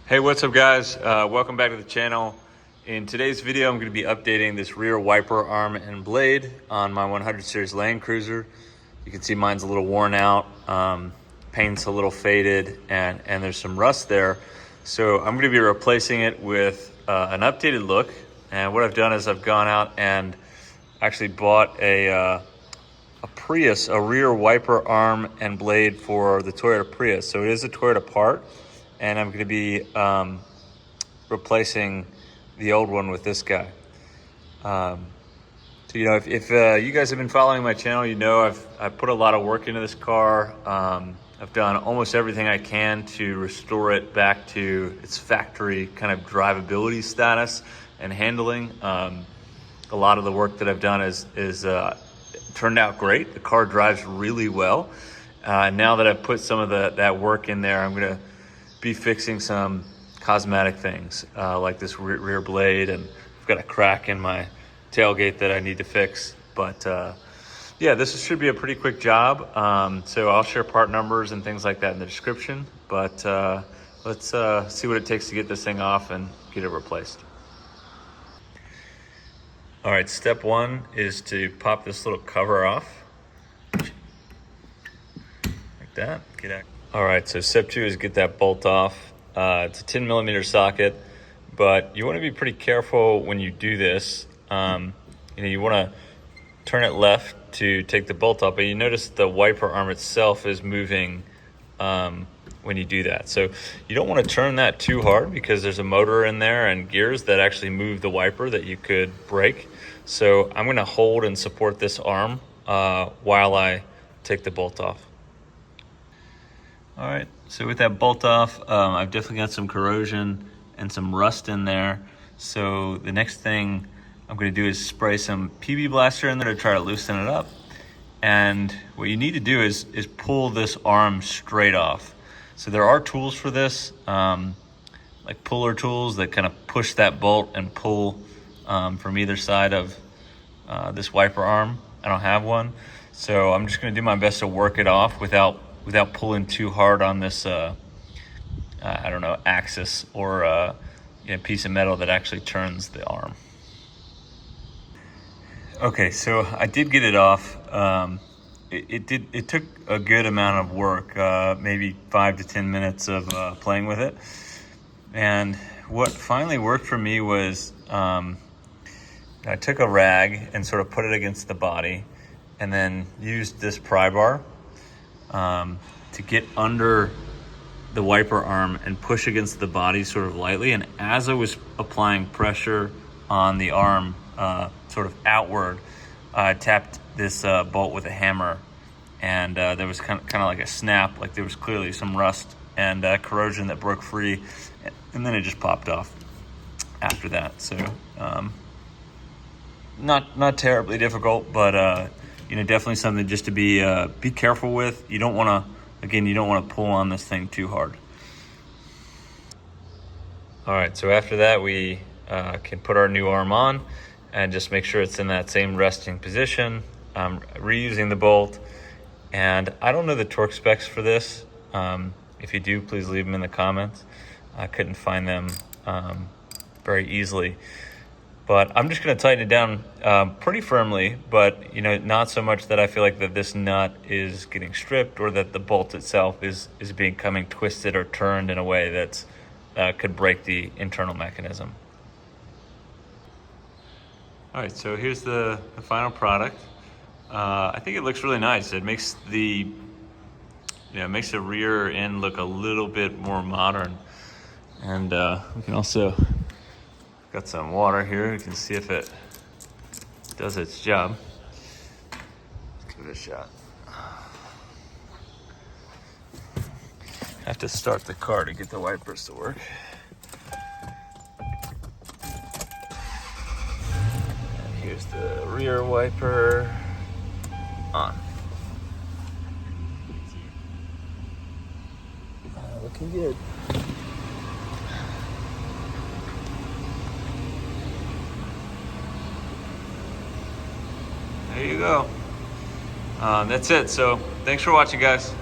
Hey, what's up guys? Welcome back to the channel. In today's video, I'm going to be updating this rear wiper arm and blade on my 100 series Land Cruiser. You can see mine's a little worn out, paint's a little faded, and there's some rust there. So I'm going to be replacing it with an updated look. And what I've done is I've gone out and actually bought a Prius, a rear wiper arm and blade for the Toyota Prius. So it is a Toyota part. And I'm going to be replacing the old one with this guy. So you know, if you guys have been following my channel, you know I've put a lot of work into this car. I've done almost everything I can to restore it back to its factory kind of drivability status and handling. A lot of the work that I've done is turned out great. The car drives really well. Now that I've put some of that work in there, I'm going to be fixing some cosmetic things like this rear blade, and I've got a crack in my tailgate that I need to fix. But yeah, this should be a pretty quick job. So I'll share part numbers and things like that in the description. But let's see what it takes to get this thing off and get it replaced. All right, step one is to pop this little cover off. Like that. All right, so step two is get that bolt off. It's a 10mm socket, but you want to be pretty careful when you do this. You want to turn it left to take the bolt off, but you notice the wiper arm itself is moving when you do that. So you don't want to turn that too hard because there's a motor in there and gears that actually move the wiper that you could break. So I'm going to hold and support this arm while I take the bolt off. All right, so with that bolt off, I've definitely got some corrosion and some rust in there. So the next thing I'm gonna do is spray some PB Blaster in there to try to loosen it up. And what you need to do is pull this arm straight off. So there are tools for this, like puller tools that kind of push that bolt and pull from either side of this wiper arm. I don't have one. So I'm just gonna do my best to work it off without pulling too hard on this, I don't know, axis or piece of metal that actually turns the arm. Okay, so I did get it off. It took a good amount of work, maybe 5 to 10 minutes of playing with it. And what finally worked for me was I took a rag and sort of put it against the body and then used this pry bar to get under the wiper arm and push against the body sort of lightly. And as I was applying pressure on the arm sort of outward, I tapped this bolt with a hammer, and there was kind of like a snap, like there was clearly some rust and corrosion that broke free, and then it just popped off after that. So not terribly difficult, but definitely something just to be careful with. You don't want to pull on this thing too hard. All right, so after that we can put our new arm on and just make sure it's in that same resting position. I'm reusing the bolt, and I don't know the torque specs for this. If you do, please leave them in the comments. I couldn't find them very easily. But I'm just going to tighten it down pretty firmly, but not so much that I feel like that this nut is getting stripped or that the bolt itself is becoming twisted or turned in a way that could break the internal mechanism. All right, so here's the final product. I think it looks really nice. It makes the rear end look a little bit more modern, and we can also. Got some water here. You can see if it does its job. Let's give it a shot. Have to start the car to get the wipers to work. And here's the rear wiper on. Looking good. There you go. That's it. So thanks for watching, guys.